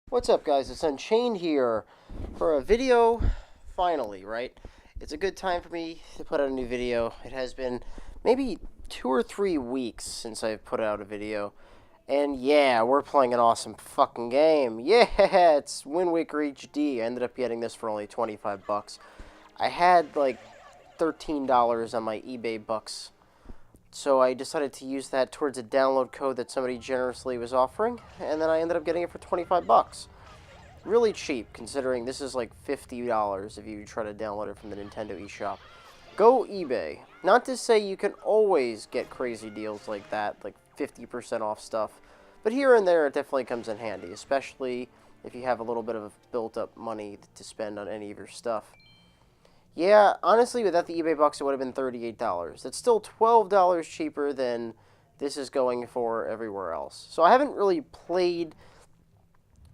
What's up, guys? It's Unchained here for a video, finally, right? It's a good time for me to put out a new video. It has been maybe 2 or 3 weeks since I've put out a video. And yeah, we're playing an awesome fucking game. Yeah, it's Windwaker HD. I ended up getting this for only 25 bucks. I had like $13 on my eBay bucks, so I decided to use that towards a download code that somebody generously was offering, and then I ended up getting it for 25 bucks. Really cheap, considering this is like $50 if you try to download it from the Nintendo eShop. Go eBay. Not to say you can always get crazy deals like that, like 50% off stuff, but here and there it definitely comes in handy, especially if you have a little bit of built-up money to spend on any of your stuff. Yeah, honestly, without the eBay bucks, it would have been $38. That's still $12 cheaper than this is going for everywhere else. So I haven't really played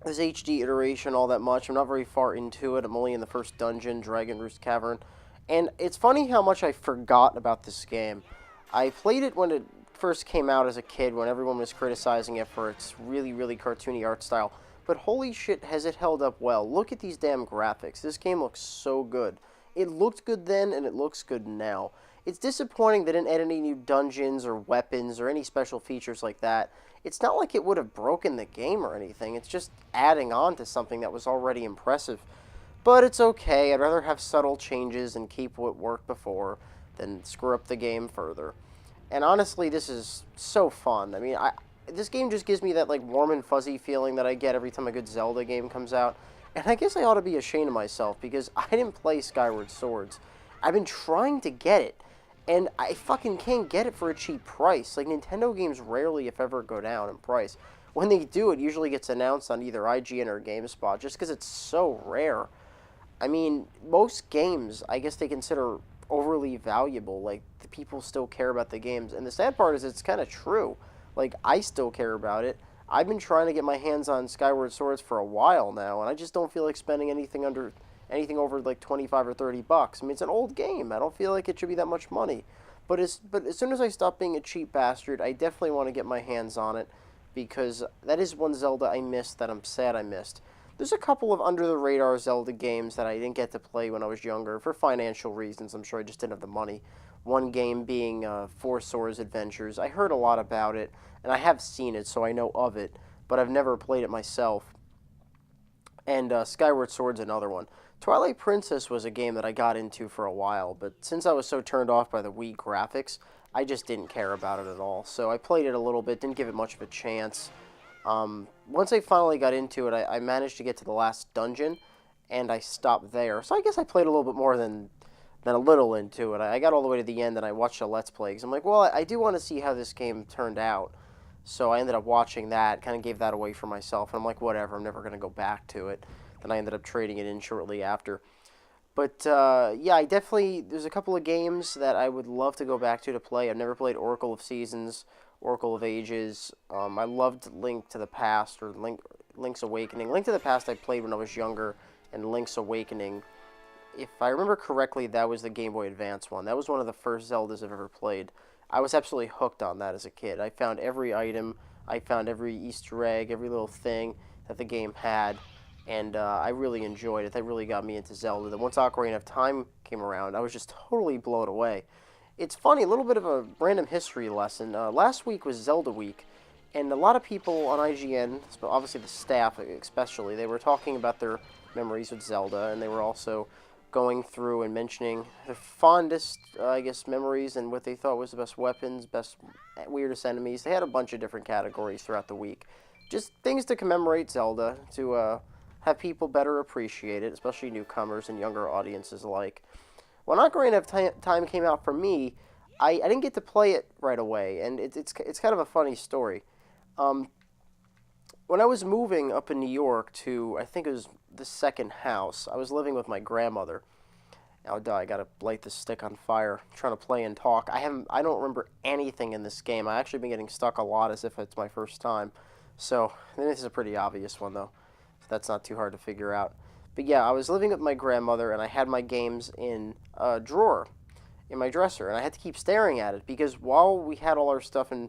this HD iteration all that much. I'm not very far into it. I'm only in the first dungeon, Dragon Roost Cavern. And it's funny how much I forgot about this game. I played it when it first came out as a kid, when everyone was criticizing it for its really, really cartoony art style. But holy shit, has it held up well. Look at these damn graphics. This game looks so good. It looked good then, and it looks good now. It's disappointing they didn't add any new dungeons or weapons or any special features like that. It's not like it would have broken the game or anything. It's just adding on to something that was already impressive. But it's okay. I'd rather have subtle changes and keep what worked before than screw up the game further. And honestly, this is so fun. I mean, this game just gives me that like warm and fuzzy feeling that I get every time a good Zelda game comes out. And I guess I ought to be ashamed of myself because I didn't play Skyward Swords. I've been trying to get it, and I fucking can't get it for a cheap price. Like, Nintendo games rarely, if ever, go down in price. When they do, it usually gets announced on either IGN or GameSpot just because it's so rare. I mean, most games, I guess they consider overly valuable. Like, the people still care about the games. And the sad part is it's kind of true. Like, I still care about it. I've been trying to get my hands on Skyward Swords for a while now, and I just don't feel like spending anything over like 25 or 30 bucks. I mean, it's an old game. I don't feel like it should be that much money. But as soon as I stop being a cheap bastard, I definitely want to get my hands on it because that is one Zelda I missed that I'm sad I missed. There's a couple of under the radar Zelda games that I didn't get to play when I was younger for financial reasons. I'm sure I just didn't have the money. One game being Four Swords Adventures. I heard a lot about it, and I have seen it, so I know of it, but I've never played it myself. And Skyward Sword's another one. Twilight Princess was a game that I got into for a while, but since I was so turned off by the Wii graphics, I just didn't care about it at all. So I played it a little bit, didn't give it much of a chance. Once I finally got into it, I managed to get to the last dungeon, and I stopped there. So I guess I played a little bit more than a little into it. I got all the way to the end, and I watched a Let's Play, because I'm like, well, I do want to see how this game turned out. So I ended up watching that, kind of gave that away for myself, and I'm like, whatever, I'm never going to go back to it. Then I ended up trading it in shortly after. But, yeah, there's a couple of games that I would love to go back to play. I've never played Oracle of Seasons, Oracle of Ages. I loved Link to the Past, or Link's Awakening. Link to the Past I played when I was younger, and Link's Awakening, if I remember correctly, that was the Game Boy Advance one. That was one of the first Zeldas I've ever played. I was absolutely hooked on that as a kid. I found every item, I found every Easter egg, every little thing that the game had, and I really enjoyed it. That really got me into Zelda. Then once Ocarina of Time came around, I was just totally blown away. It's funny, a little bit of a random history lesson. Last week was Zelda Week, and a lot of people on IGN, obviously the staff especially, they were talking about their memories with Zelda, and they were also going through and mentioning their fondest, I guess, memories and what they thought was the best weapons, best weirdest enemies. They had a bunch of different categories throughout the week. Just things to commemorate Zelda, to have people better appreciate it, especially newcomers and younger audiences alike. When Ocarina of Time came out for me, I didn't get to play it right away, and it's kind of a funny story. Um, when I was moving up in New York to, I think it was the second house, I was living with my grandmother. Now, I gotta light this stick on fire. I'm trying to play and talk. I don't remember anything in this game. I actually been getting stuck a lot as if it's my first time. So, this is a pretty obvious one though. So that's not too hard to figure out. But yeah, I was living with my grandmother, and I had my games in a drawer in my dresser, and I had to keep staring at it because while we had all our stuff in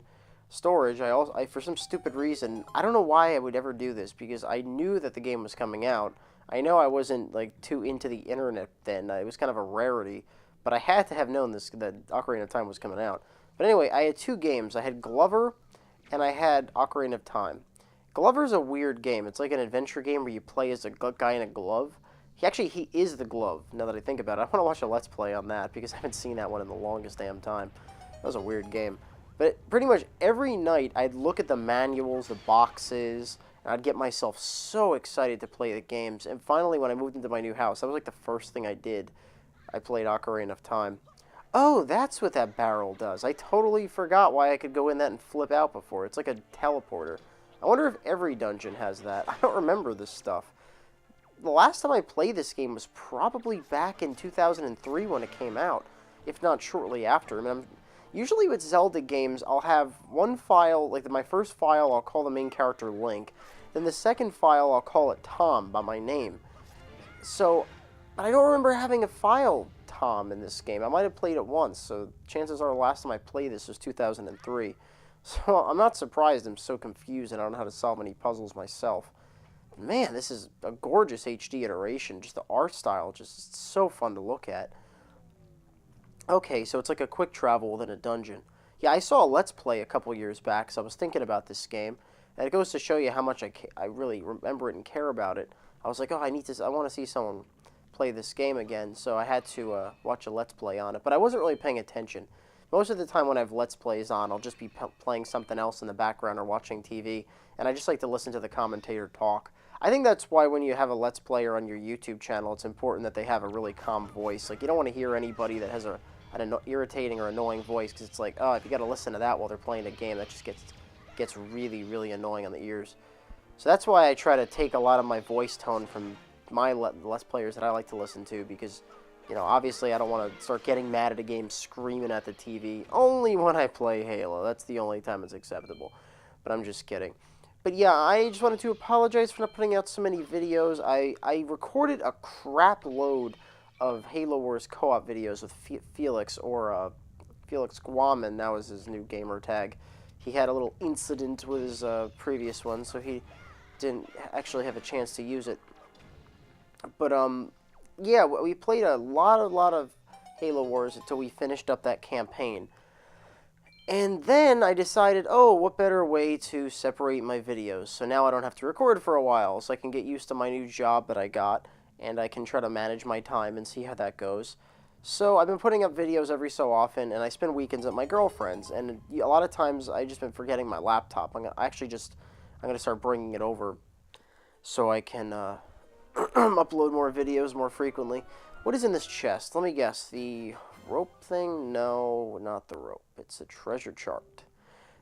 storage, I for some stupid reason, I don't know why I would ever do this, because I knew that the game was coming out. I know I wasn't like too into the internet then. It was kind of a rarity, but I had to have known this that Ocarina of Time was coming out. But anyway, I had two games. I had Glover and I had Ocarina of Time. Glover's a weird game. It's like an adventure game where you play as a guy in a glove. He is the glove. Now that I think about it, I want to watch a Let's Play on that because I haven't seen that one in the longest damn time. That was a weird game. But pretty much every night I'd look at the manuals, the boxes, and I'd get myself so excited to play the games. And finally, when I moved into my new house, that was like the first thing I did. I played Ocarina of Time. Oh, that's what that barrel does. I totally forgot why I could go in that and flip out before. It's like a teleporter. I wonder if every dungeon has that. I don't remember this stuff. The last time I played this game was probably back in 2003 when it came out, if not shortly after. Usually with Zelda games, I'll have one file, like my first file, I'll call the main character Link. Then the second file, I'll call it Tom by my name. So, but I don't remember having a file Tom in this game. I might have played it once, so chances are the last time I played this was 2003. So I'm not surprised I'm so confused and I don't know how to solve any puzzles myself. Man, this is a gorgeous HD iteration. Just the art style, just so fun to look at. Okay, so it's like a quick travel within a dungeon. Yeah, I saw a Let's Play a couple years back, so I was thinking about this game. And it goes to show you how much I really remember it and care about it. I was like, oh, I want to see someone play this game again, so I had to watch a Let's Play on it. But I wasn't really paying attention. Most of the time when I have Let's Plays on, I'll just be playing something else in the background or watching TV, and I just like to listen to the commentator talk. I think that's why when you have a Let's Player on your YouTube channel, it's important that they have a really calm voice. Like, you don't want to hear anybody that has an irritating or annoying voice, because it's like, oh, if you got to listen to that while they're playing a game, that just gets really, really annoying on the ears. So that's why I try to take a lot of my voice tone from my Let's Players that I like to listen to, because, you know, obviously I don't want to start getting mad at a game screaming at the TV. Only when I play Halo. That's the only time it's acceptable. But I'm just kidding. But yeah, I just wanted to apologize for not putting out so many videos. I recorded a crap load of Halo Wars co-op videos with Felix, or Felix Guaman. That was his new gamer tag. He had a little incident with his previous one, so he didn't actually have a chance to use it. But yeah, we played a lot of Halo Wars until we finished up that campaign. And then I decided, oh, what better way to separate my videos? So now I don't have to record for a while, so I can get used to my new job that I got, and I can try to manage my time and see how that goes. So I've been putting up videos every so often, and I spend weekends at my girlfriend's, and a lot of times I've just been forgetting my laptop. I'm going to start bringing it over so I can upload more videos more frequently. What is in this chest? Let me guess. The rope thing? No, not the rope. It's a treasure chart.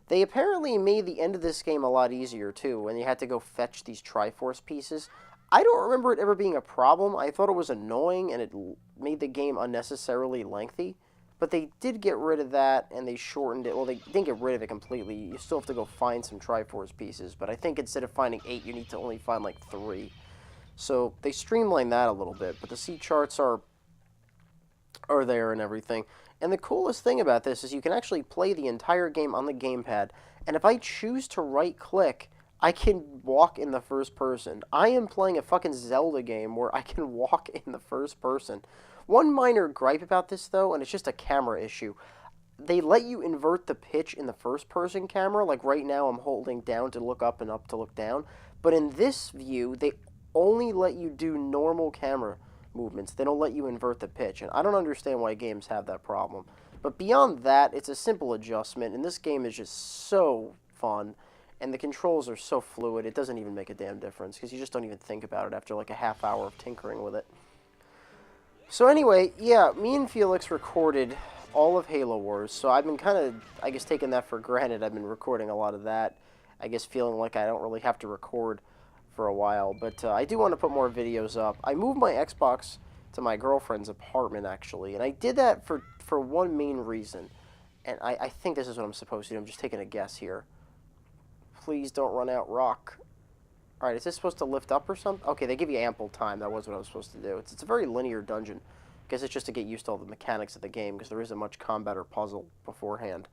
They apparently made the end of this game a lot easier, too, when you had to go fetch these Triforce pieces. I don't remember it ever being a problem. I thought it was annoying, and it made the game unnecessarily lengthy. But they did get rid of that, and they shortened it. Well, they didn't get rid of it completely. You still have to go find some Triforce pieces. But I think instead of finding 8, you need to only find, like, 3. So they streamlined that a little bit. But the sea charts are there and everything. And the coolest thing about this is you can actually play the entire game on the gamepad. And if I choose to right-click, I can walk in the first person. I am playing a fucking Zelda game where I can walk in the first person. One minor gripe about this, though, and it's just a camera issue. They let you invert the pitch in the first-person camera. Like right now, I'm holding down to look up and up to look down. But in this view, they only let you do normal camera movements. They don't let you invert the pitch. And I don't understand why games have that problem. But beyond that, it's a simple adjustment. And this game is just so fun. And the controls are so fluid, it doesn't even make a damn difference, because you just don't even think about it after like a half hour of tinkering with it. So anyway, yeah, me and Felix recorded all of Halo Wars, so I've been kind of, I guess, taking that for granted. I've been recording a lot of that, I guess feeling like I don't really have to record for a while, but I do want to put more videos up. I moved my Xbox to my girlfriend's apartment, actually, and I did that for one main reason, and I think this is what I'm supposed to do. I'm just taking a guess here. Please don't run out, rock. Alright, is this supposed to lift up or something? Okay, they give you ample time. That was what I was supposed to do. It's a very linear dungeon. I guess it's just to get used to all the mechanics of the game, because there isn't much combat or puzzle beforehand.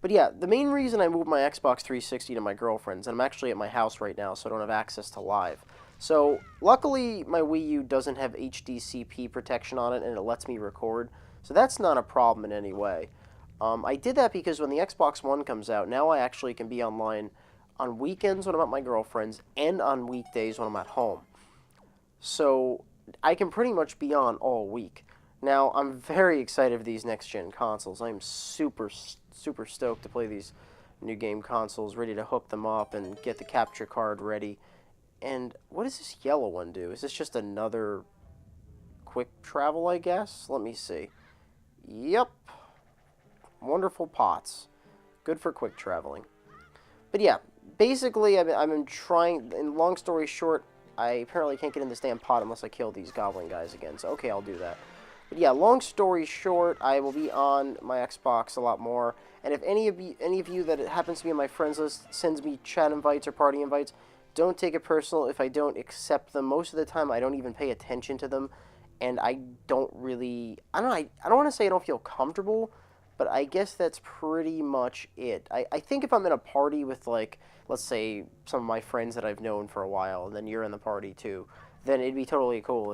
But yeah, the main reason I moved my Xbox 360 to my girlfriend's, and I'm actually at my house right now, so I don't have access to live. So luckily, my Wii U doesn't have HDCP protection on it, and it lets me record. So that's not a problem in any way. I did that because when the Xbox One comes out, now I actually can be online on weekends when I'm at my girlfriend's and on weekdays when I'm at home. So I can pretty much be on all week. Now, I'm very excited for these next gen consoles. I'm super stoked to play these new game consoles, ready to hook them up and get the capture card ready. And what does this yellow one do? Is this just another quick travel, I guess? Let me see. Yep. Wonderful pots. Good for quick traveling. But yeah, basically, I'm trying, and long story short, I apparently can't get in this damn pot unless I kill these goblin guys again. So, okay, I'll do that. But yeah, long story short, I will be on my Xbox a lot more. And if any of you that happens to be on my friends list sends me chat invites or party invites, don't take it personal if I don't accept them. Most of the time, I don't even pay attention to them, and I don't really. I don't want to say I don't feel comfortable, but I guess that's pretty much it. I think if I'm in a party with, like, let's say some of my friends that I've known for a while, and then you're in the party too, then it'd be totally cool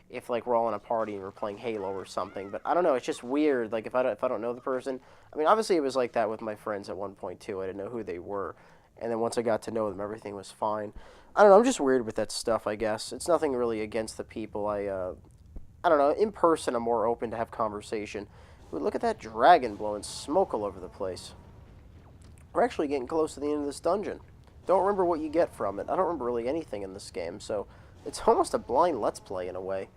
if like we're all in a party and we're playing Halo or something. But I don't know, it's just weird. Like if I don't know the person, I mean, obviously it was like that with my friends at one point too. I didn't know who they were, and then once I got to know them, everything was fine. I don't know. I'm just weird with that stuff. I guess it's nothing really against the people. I don't know. In person, I'm more open to have conversation. But look at that dragon blowing smoke all over the place. We're actually getting close to the end of this dungeon. Don't remember what you get from it. I don't remember really anything in this game, so it's almost a blind Let's Play in a way.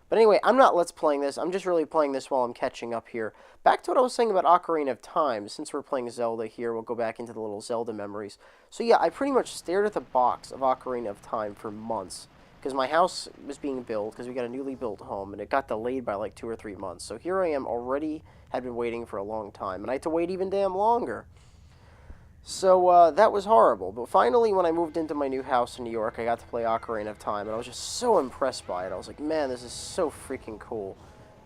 But anyway, I'm not Let's Playing this. I'm just really playing this while I'm catching up here. Back to what I was saying about Ocarina of Time. Since we're playing Zelda here, we'll go back into the little Zelda memories. So yeah, I pretty much stared at the box of Ocarina of Time for months. Because my house was being built, because we got a newly built home, and it got delayed by like 2 or 3 months. So here I am already, had been waiting for a long time, and I had to wait even damn longer. So that was horrible. But finally, when I moved into my new house in New York, I got to play Ocarina of Time, and I was just so impressed by it. I was like, man, this is so freaking cool.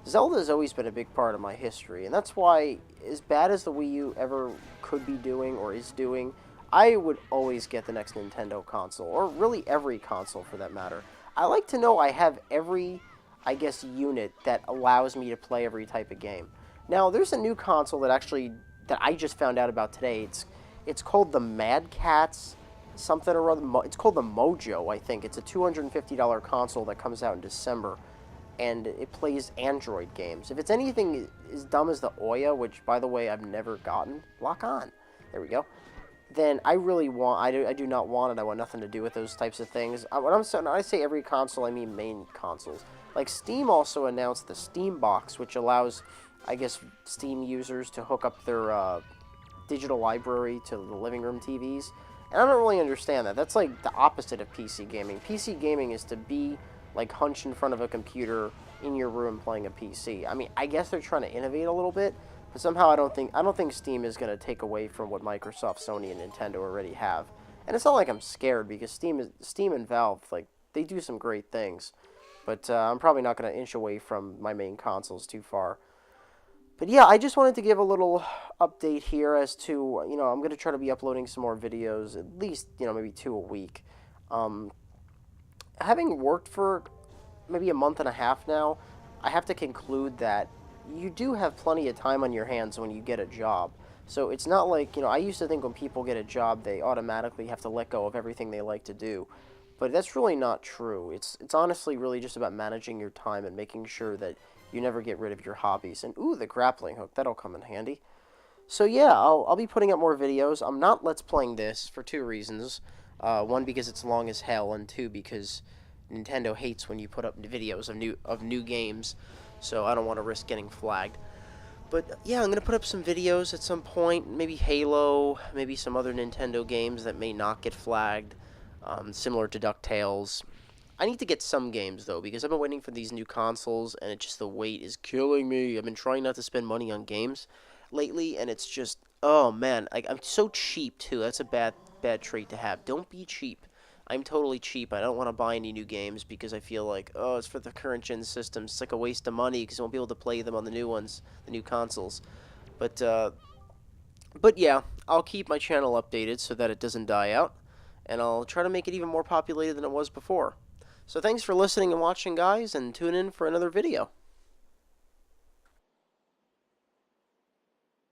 Zelda has always been a big part of my history, and that's why, as bad as the Wii U ever could be doing or is doing, I would always get the next Nintendo console, or really every console for that matter. I like to know I have every, I guess, unit that allows me to play every type of game. Now, there's a new console that I just found out about today. It's called the Mad Catz something or other. It's called the Mojo, I think. It's a $250 console that comes out in December, and it plays Android games. If it's anything as dumb as the Ouya, which, by the way, I've never gotten, lock on. There we go. Then I really want, I do not want it. I want nothing to do with those types of things. When I say every console, I mean main consoles. Like Steam also announced the Steam Box, which allows, I guess, Steam users to hook up their digital library to the living room TVs. And I don't really understand that. That's like the opposite of PC gaming. PC gaming is to be like hunched in front of a computer in your room playing a PC. I mean, I guess they're trying to innovate a little bit, but somehow I don't think Steam is going to take away from what Microsoft, Sony, and Nintendo already have. And it's not like I'm scared, because Steam and Valve, like, they do some great things. But I'm probably not going to inch away from my main consoles too far. But yeah, I just wanted to give a little update here as to, I'm going to try to be uploading some more videos, at least, maybe 2 a week. Having worked for maybe a month and a half now, I have to conclude that you do have plenty of time on your hands when you get a job. So it's not like, I used to think when people get a job, they automatically have to let go of everything they like to do. But that's really not true. It's honestly really just about managing your time and making sure that you never get rid of your hobbies. And ooh, the grappling hook, that'll come in handy. So yeah, I'll be putting up more videos. I'm not Let's Playing this for 2 reasons. One, because it's long as hell, and 2, because Nintendo hates when you put up videos of new games. So I don't want to risk getting flagged. But yeah, I'm going to put up some videos at some point. Maybe Halo, maybe some other Nintendo games that may not get flagged. Similar to DuckTales. I need to get some games, though, because I've been waiting for these new consoles, and the wait is killing me. I've been trying not to spend money on games lately, and it's just, oh man, I'm so cheap, too. That's a bad trait to have. Don't be cheap. I'm totally cheap. I don't want to buy any new games because I feel like, oh, it's for the current gen systems. It's like a waste of money because I won't be able to play them on the new ones, the new consoles. But But yeah, I'll keep my channel updated so that it doesn't die out, and I'll try to make it even more populated than it was before. So thanks for listening and watching, guys, and tune in for another video.